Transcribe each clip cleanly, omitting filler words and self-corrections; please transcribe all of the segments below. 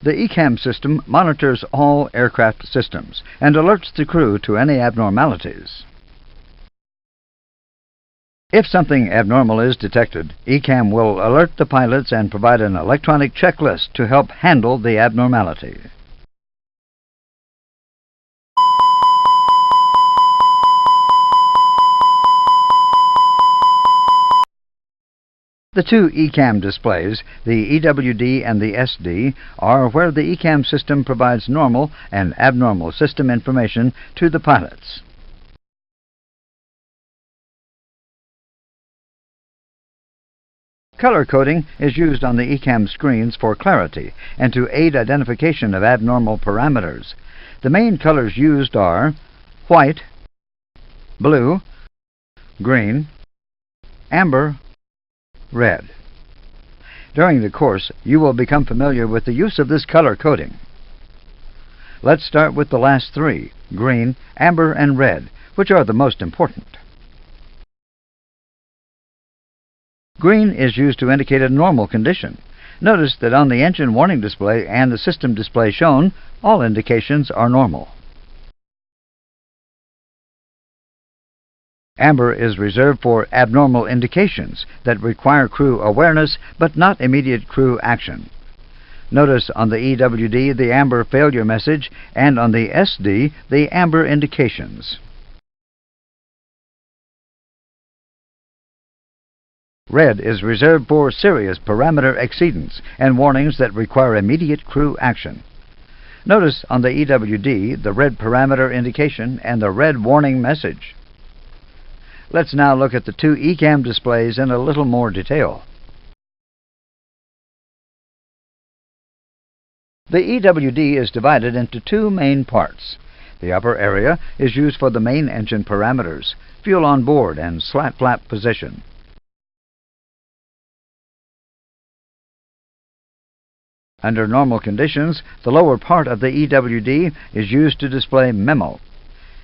The Ecam system monitors all aircraft systems and alerts the crew to any abnormalities. If something abnormal is detected, Ecam will alert the pilots and provide an electronic checklist to help handle the abnormality. The two Ecam displays, the EWD and the SD, are where the Ecam system provides normal and abnormal system information to the pilots. Color coding is used on the Ecam screens for clarity and to aid identification of abnormal parameters. The main colors used are white, blue, green, amber, red. During the course, you will become familiar with the use of this color coding. Let's start with the last three, green, amber, and red, which are the most important. Green is used to indicate a normal condition. Notice that on the engine warning display and the system display shown, all indications are normal. Amber is reserved for abnormal indications that require crew awareness but not immediate crew action. Notice on the EWD the amber failure message and on the SD the amber indications. Red is reserved for serious parameter exceedance and warnings that require immediate crew action. Notice on the EWD the red parameter indication and the red warning message. Let's now look at the two Ecam displays in a little more detail. The EWD is divided into two main parts. The upper area is used for the main engine parameters, fuel on board, and slat flap position. Under normal conditions, the lower part of the EWD is used to display memo.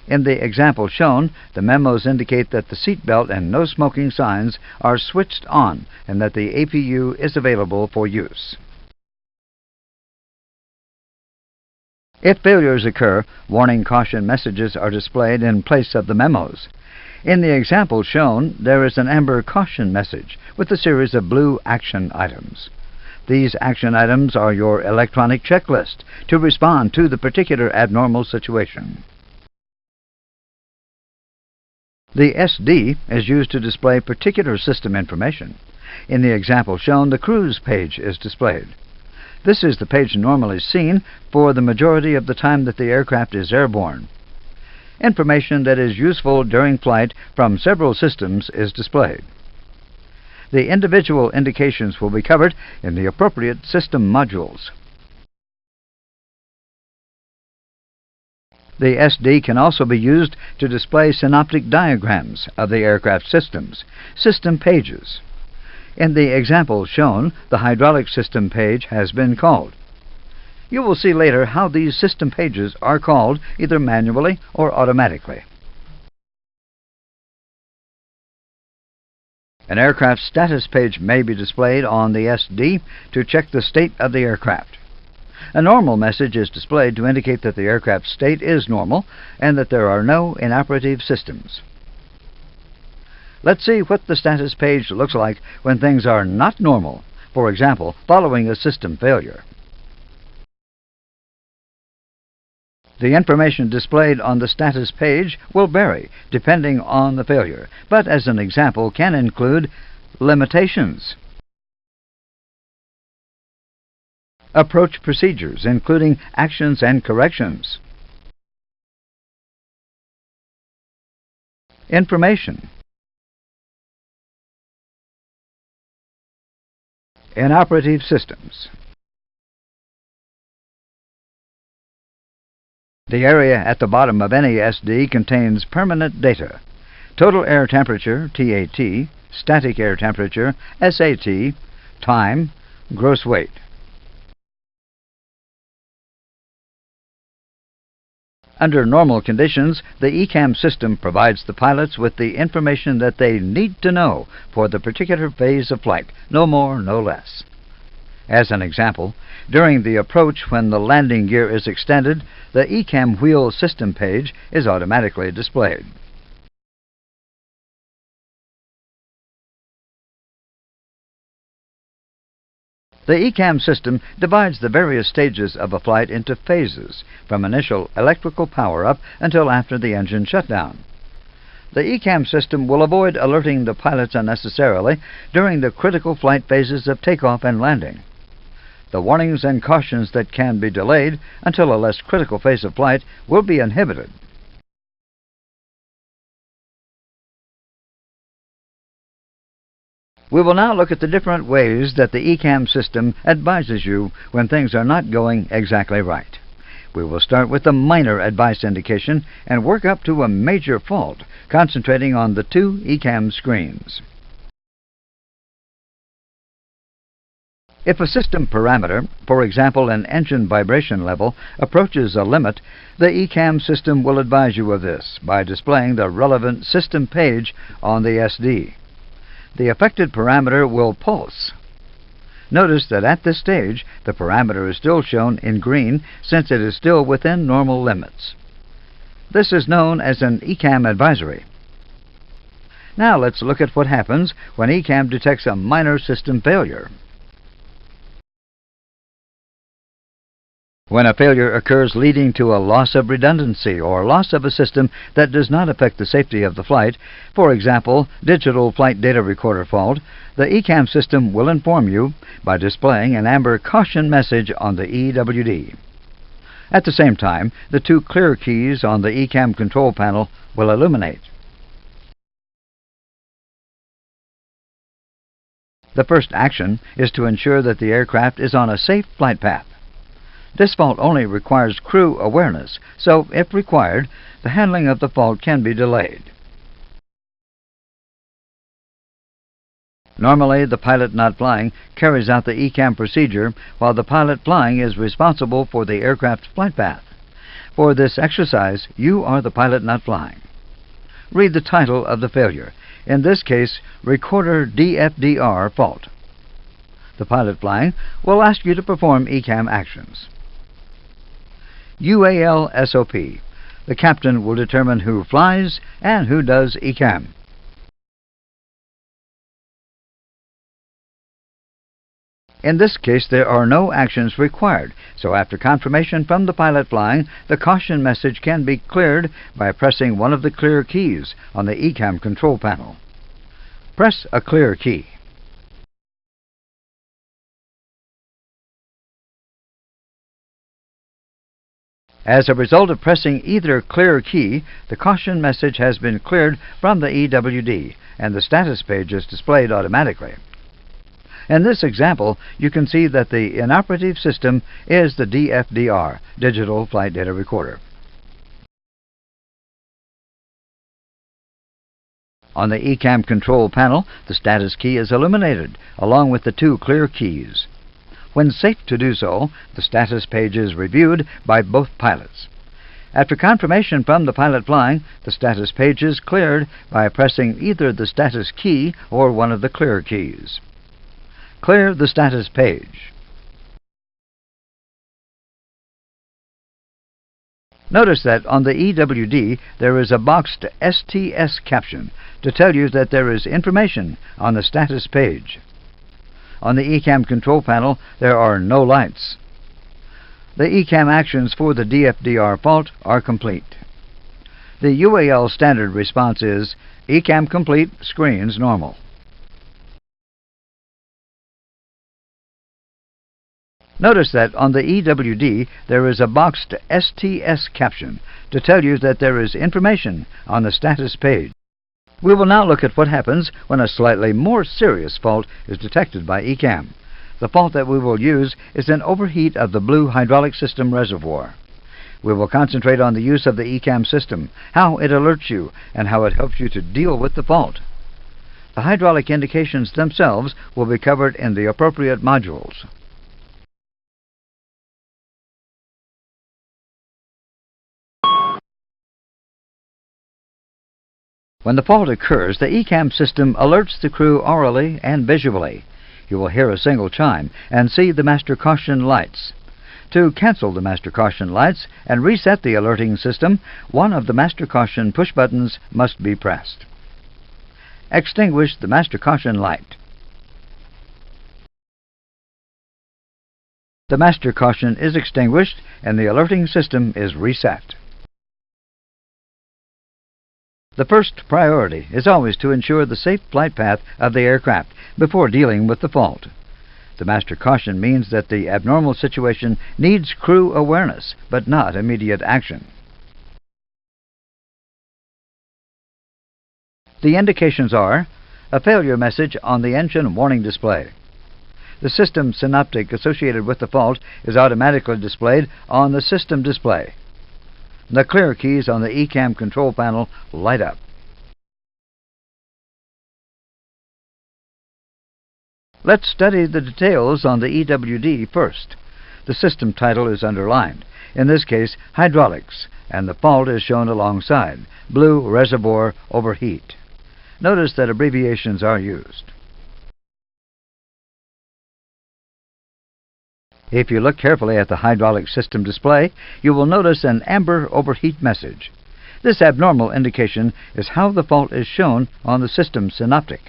In the example shown, the memos indicate that the seat belt and no smoking signs are switched on and that the APU is available for use. If failures occur, warning caution messages are displayed in place of the memos. In the example shown, there is an amber caution message with a series of blue action items. These action items are your electronic checklist to respond to the particular abnormal situation. The SD is used to display particular system information. In the example shown, the cruise page is displayed. This is the page normally seen for the majority of the time that the aircraft is airborne. Information that is useful during flight from several systems is displayed. The individual indications will be covered in the appropriate system modules. The SD can also be used to display synoptic diagrams of the aircraft systems, system pages. In the example shown, the hydraulic system page has been called. You will see later how these system pages are called either manually or automatically. An aircraft status page may be displayed on the SD to check the state of the aircraft. A normal message is displayed to indicate that the aircraft state is normal and that there are no inoperative systems. Let's see what the status page looks like when things are not normal, for example, following a system failure. The information displayed on the status page will vary depending on the failure, but as an example can include limitations, approach procedures, including actions and corrections, information, inoperative systems. The area at the bottom of any SD contains permanent data: total air temperature, TAT, static air temperature, SAT, time, gross weight. Under normal conditions, the Ecam system provides the pilots with the information that they need to know for the particular phase of flight, no more, no less. As an example, during the approach when the landing gear is extended, the Ecam wheel system page is automatically displayed. The Ecam system divides the various stages of a flight into phases, from initial electrical power-up until after the engine shutdown. The Ecam system will avoid alerting the pilots unnecessarily during the critical flight phases of takeoff and landing. The warnings and cautions that can be delayed until a less critical phase of flight will be inhibited. We will now look at the different ways that the Ecam system advises you when things are not going exactly right. We will start with the minor advice indication and work up to a major fault, concentrating on the two Ecam screens. If a system parameter, for example an engine vibration level, approaches a limit, the Ecam system will advise you of this by displaying the relevant system page on the SD. The affected parameter will pulse. Notice that at this stage, the parameter is still shown in green since it is still within normal limits. This is known as an Ecam advisory. Now let's look at what happens when Ecam detects a minor system failure. When a failure occurs leading to a loss of redundancy or loss of a system that does not affect the safety of the flight, for example, digital flight data recorder fault, the Ecam system will inform you by displaying an amber caution message on the EWD. At the same time, the two clear keys on the Ecam control panel will illuminate. The first action is to ensure that the aircraft is on a safe flight path. This fault only requires crew awareness, so if required, the handling of the fault can be delayed. Normally, the pilot not flying carries out the Ecam procedure, while the pilot flying is responsible for the aircraft's flight path. For this exercise, you are the pilot not flying. Read the title of the failure. In this case, Recorder DFDR Fault. The pilot flying will ask you to perform Ecam actions. UAL SOP. The captain will determine who flies and who does Ecam. In this case, there are no actions required, so after confirmation from the pilot flying, the caution message can be cleared by pressing one of the clear keys on the Ecam control panel. Press a clear key. As a result of pressing either clear key, the caution message has been cleared from the EWD, and the status page is displayed automatically. In this example, you can see that the inoperative system is the DFDR, Digital Flight Data Recorder. On the Ecam control panel, the status key is illuminated, along with the two clear keys. When safe to do so, the status page is reviewed by both pilots. After confirmation from the pilot flying, the status page is cleared by pressing either the status key or one of the clear keys. Clear the status page. Notice that on the EWD there is a boxed STS caption to tell you that there is information on the status page. On the Ecam control panel, there are no lights. The Ecam actions for the DFDR fault are complete. The UAL standard response is Ecam complete, screens normal. Notice that on the EWD there is a boxed STS caption to tell you that there is information on the status page. We will now look at what happens when a slightly more serious fault is detected by Ecam. The fault that we will use is an overheat of the blue hydraulic system reservoir. We will concentrate on the use of the Ecam system, how it alerts you, and how it helps you to deal with the fault. The hydraulic indications themselves will be covered in the appropriate modules. When the fault occurs, the Ecam system alerts the crew orally and visually. You will hear a single chime and see the master caution lights. To cancel the master caution lights and reset the alerting system, one of the master caution push buttons must be pressed. Extinguish the master caution light. The master caution is extinguished and the alerting system is reset. The first priority is always to ensure the safe flight path of the aircraft before dealing with the fault. The master caution means that the abnormal situation needs crew awareness, but not immediate action. The indications are a failure message on the engine warning display. The system synoptic associated with the fault is automatically displayed on the system display. The clear keys on the Ecam control panel light up. Let's study the details on the EWD first. The system title is underlined, in this case hydraulics, and the fault is shown alongside, blue reservoir overheat. Notice that abbreviations are used. If you look carefully at the hydraulic system display, you will notice an amber overheat message. This abnormal indication is how the fault is shown on the system synoptic.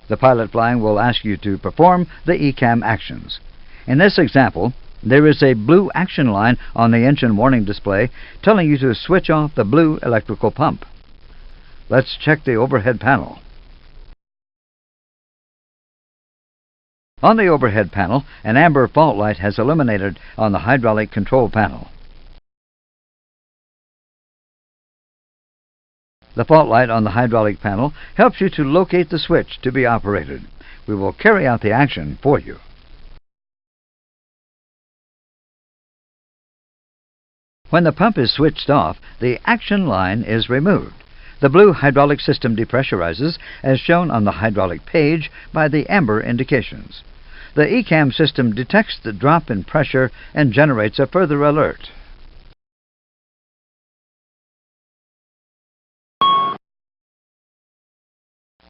The pilot flying will ask you to perform the Ecam actions. In this example, there is a blue action line on the engine warning display telling you to switch off the blue electrical pump. Let's check the overhead panel. On the overhead panel, an amber fault light has illuminated on the hydraulic control panel. The fault light on the hydraulic panel helps you to locate the switch to be operated. We will carry out the action for you. When the pump is switched off, the action line is removed. The blue hydraulic system depressurizes, as shown on the hydraulic page by the amber indications. The Ecam system detects the drop in pressure and generates a further alert.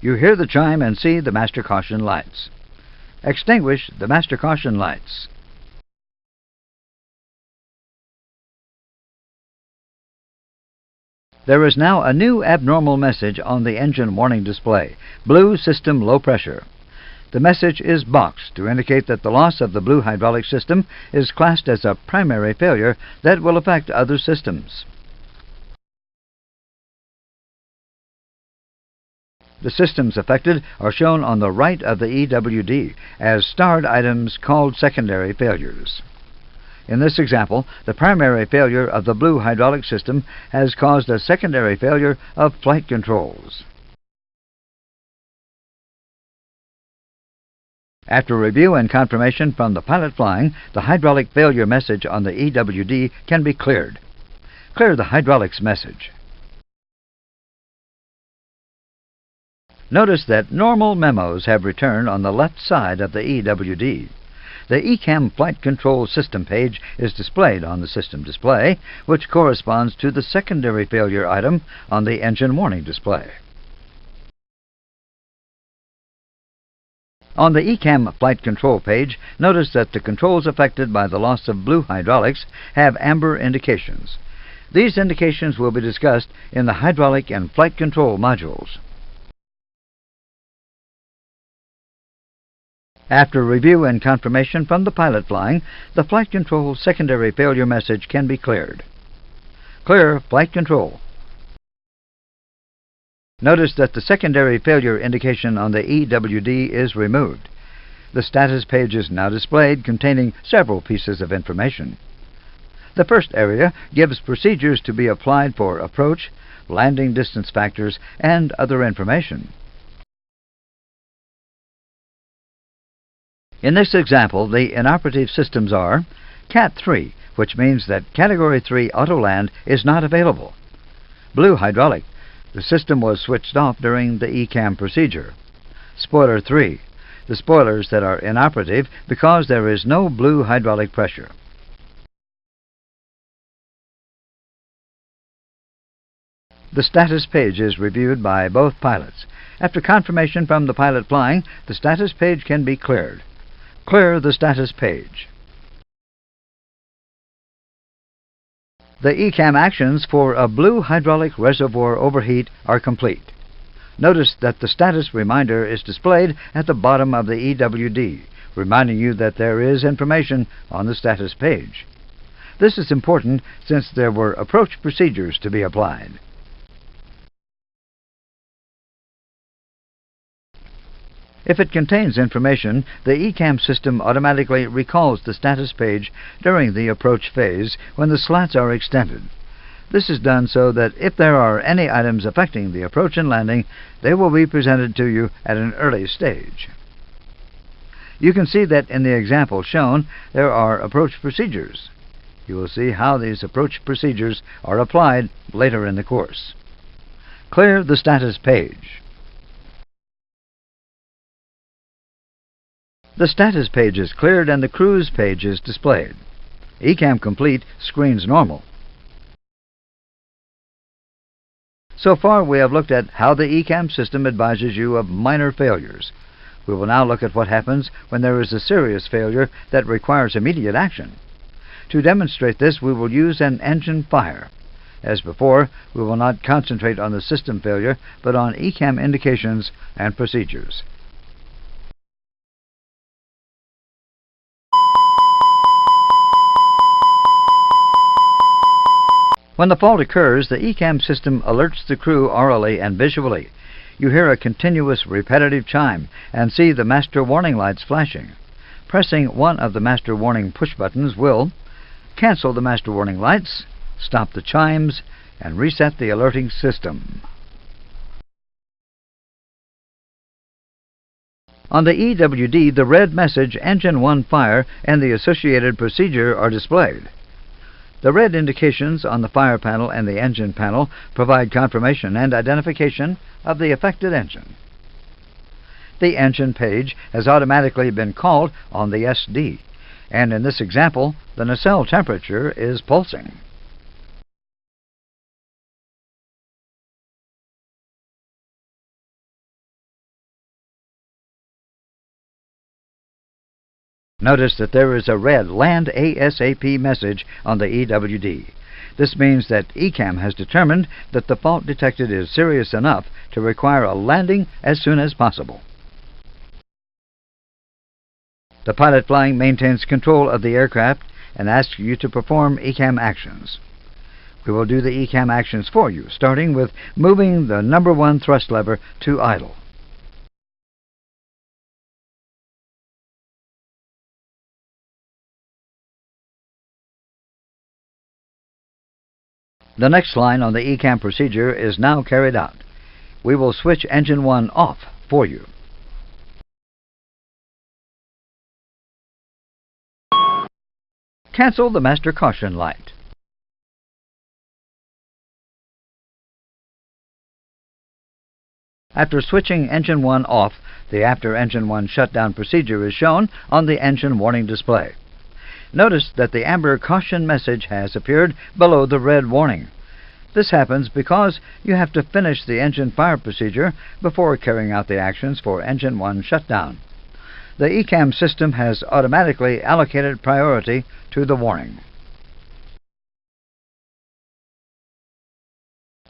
You hear the chime and see the master caution lights. Extinguish the master caution lights. There is now a new abnormal message on the engine warning display, blue system low pressure. The message is boxed to indicate that the loss of the blue hydraulic system is classed as a primary failure that will affect other systems. The systems affected are shown on the right of the EWD as starred items called secondary failures. In this example, the primary failure of the blue hydraulic system has caused a secondary failure of flight controls. After review and confirmation from the pilot flying, the hydraulic failure message on the EWD can be cleared. Clear the hydraulics message. Notice that normal memos have returned on the left side of the EWD. The Ecam Flight Control System page is displayed on the system display, which corresponds to the secondary failure item on the engine warning display. On the Ecam Flight Control page, notice that the controls affected by the loss of blue hydraulics have amber indications. These indications will be discussed in the hydraulic and flight control modules. After review and confirmation from the pilot flying, the flight control secondary failure message can be cleared. Clear flight control. Notice that the secondary failure indication on the EWD is removed. The status page is now displayed, containing several pieces of information. The first area gives procedures to be applied for approach, landing distance factors, and other information. In this example, the inoperative systems are Cat 3, which means that Category 3 auto-land is not available. Blue hydraulic, the system was switched off during the Ecam procedure. Spoiler 3, the spoilers that are inoperative because there is no blue hydraulic pressure. The status page is reviewed by both pilots. After confirmation from the pilot flying, the status page can be cleared. Clear the status page. The Ecam actions for a blue hydraulic reservoir overheat are complete. Notice that the status reminder is displayed at the bottom of the EWD, reminding you that there is information on the status page. This is important since there were approach procedures to be applied. If it contains information, the Ecam system automatically recalls the status page during the approach phase when the slats are extended. This is done so that if there are any items affecting the approach and landing, they will be presented to you at an early stage. You can see that in the example shown, there are approach procedures. You will see how these approach procedures are applied later in the course. Clear the status page. The status page is cleared and the cruise page is displayed. Ecam Complete screens normal. So far we have looked at how the Ecam system advises you of minor failures. We will now look at what happens when there is a serious failure that requires immediate action. To demonstrate this, we will use an engine fire. As before, we will not concentrate on the system failure, but on Ecam indications and procedures. When the fault occurs, the Ecam system alerts the crew orally and visually. You hear a continuous repetitive chime and see the master warning lights flashing. Pressing one of the master warning push buttons will cancel the master warning lights, stop the chimes, and reset the alerting system. On the EWD, the red message Engine 1 Fire and the associated procedure are displayed. The red indications on the fire panel and the engine panel provide confirmation and identification of the affected engine. The engine page has automatically been called on the SD, and in this example, the nacelle temperature is pulsing. Notice that there is a red Land ASAP message on the EWD. This means that Ecam has determined that the fault detected is serious enough to require a landing as soon as possible. The pilot flying maintains control of the aircraft and asks you to perform Ecam actions. We will do the Ecam actions for you, starting with moving the number 1 thrust lever to idle. The next line on the Ecam procedure is now carried out. We will switch Engine 1 off for you. Cancel the master caution light. After switching Engine 1 off, the after Engine 1 shutdown procedure is shown on the engine warning display. Notice that the amber caution message has appeared below the red warning. This happens because you have to finish the engine fire procedure before carrying out the actions for Engine 1 shutdown. The Ecam system has automatically allocated priority to the warning.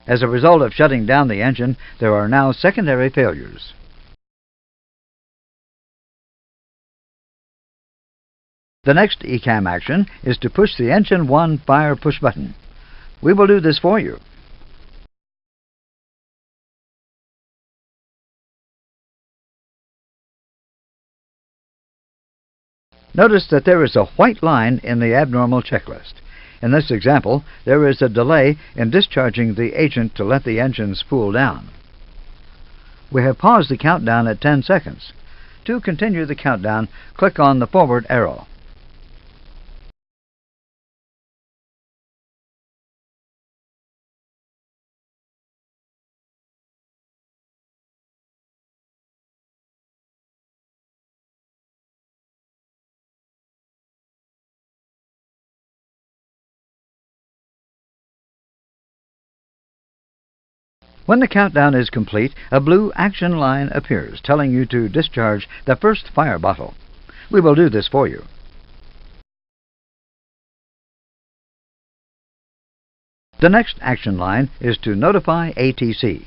As a result of shutting down the engine, there are now secondary failures. The next Ecam action is to push the Engine 1 fire push button. We will do this for you. Notice that there is a white line in the abnormal checklist. In this example, there is a delay in discharging the agent to let the engine spool down. We have paused the countdown at 10 seconds. To continue the countdown, click on the forward arrow. When the countdown is complete, a blue action line appears telling you to discharge the first fire bottle. We will do this for you. The next action line is to notify ATC.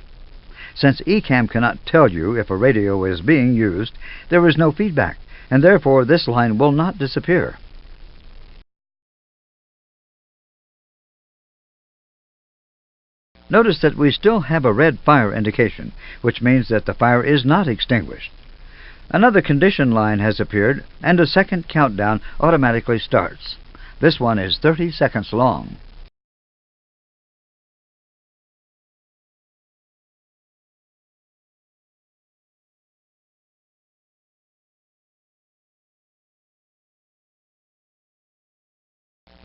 Since Ecam cannot tell you if a radio is being used, there is no feedback, and therefore this line will not disappear. Notice that we still have a red fire indication, which means that the fire is not extinguished. Another condition line has appeared, and a second countdown automatically starts. This one is 30 seconds long.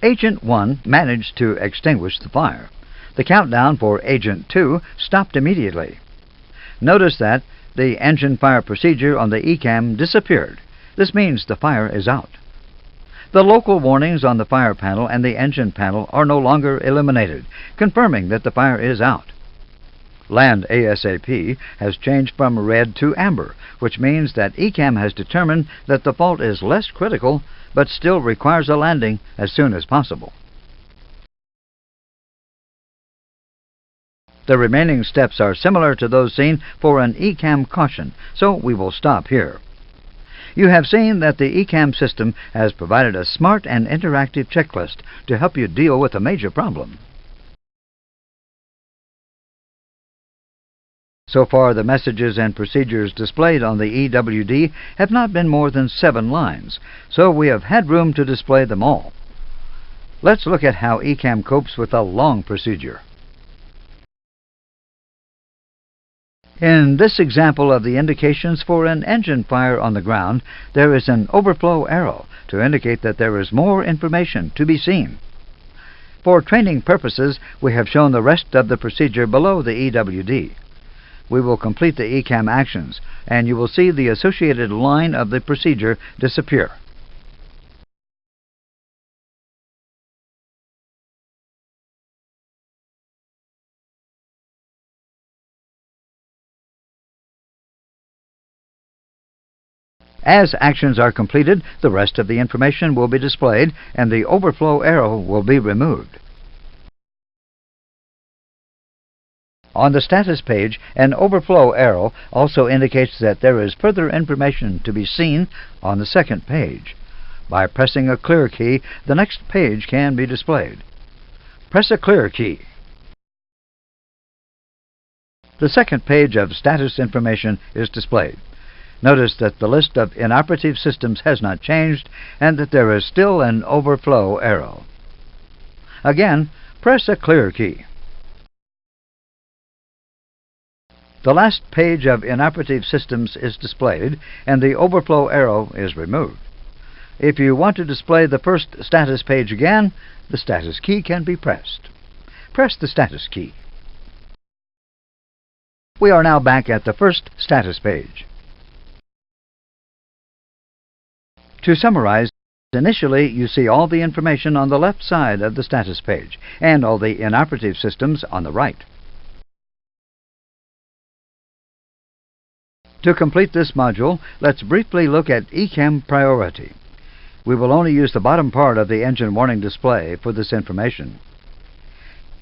Agent 1 managed to extinguish the fire. The countdown for Agent 2 stopped immediately. Notice that the engine fire procedure on the Ecam disappeared. This means the fire is out. The local warnings on the fire panel and the engine panel are no longer illuminated, confirming that the fire is out. Land ASAP has changed from red to amber, which means that Ecam has determined that the fault is less critical, but still requires a landing as soon as possible. The remaining steps are similar to those seen for an Ecam caution, so we will stop here. You have seen that the Ecam system has provided a smart and interactive checklist to help you deal with a major problem. So far, the messages and procedures displayed on the EWD have not been more than 7 lines, so we have had room to display them all. Let's look at how Ecam copes with a long procedure. In this example of the indications for an engine fire on the ground, there is an overflow arrow to indicate that there is more information to be seen. For training purposes, we have shown the rest of the procedure below the EWD. We will complete the Ecam actions, and you will see the associated line of the procedure disappear. As actions are completed, the rest of the information will be displayed, and the overflow arrow will be removed. On the status page, an overflow arrow also indicates that there is further information to be seen on the second page. By pressing a clear key, the next page can be displayed. Press a clear key. The second page of status information is displayed. Notice that the list of inoperative systems has not changed and that there is still an overflow arrow. Again, press a clear key. The last page of inoperative systems is displayed and the overflow arrow is removed. If you want to display the first status page again, the status key can be pressed. Press the status key. We are now back at the first status page. To summarize, initially you see all the information on the left side of the status page and all the inoperative systems on the right. To complete this module, let's briefly look at Ecam Priority. We will only use the bottom part of the engine warning display for this information.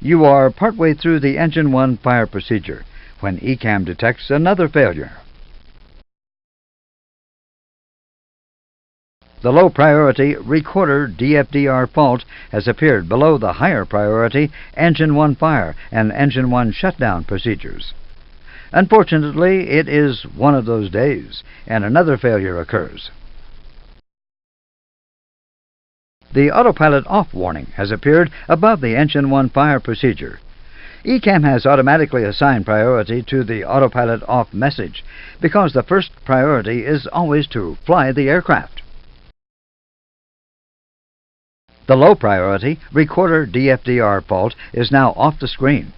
You are partway through the Engine 1 fire procedure when Ecam detects another failure. The low priority recorder DFDR fault has appeared below the higher priority Engine 1 fire and Engine 1 shutdown procedures. Unfortunately, it is one of those days, and another failure occurs. The autopilot off warning has appeared above the Engine 1 fire procedure. Ecam has automatically assigned priority to the autopilot off message because the first priority is always to fly the aircraft. The low priority recorder DFDR fault is now off the screen.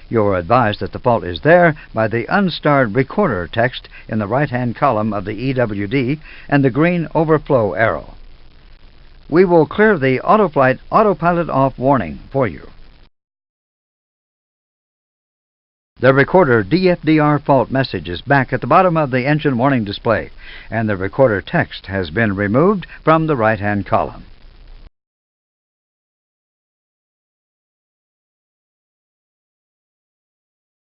You are advised that the fault is there by the unstarred recorder text in the right-hand column of the EWD and the green overflow arrow. We will clear the autoflight autopilot off warning for you. The recorder DFDR fault message is back at the bottom of the engine warning display, and the recorder text has been removed from the right-hand column.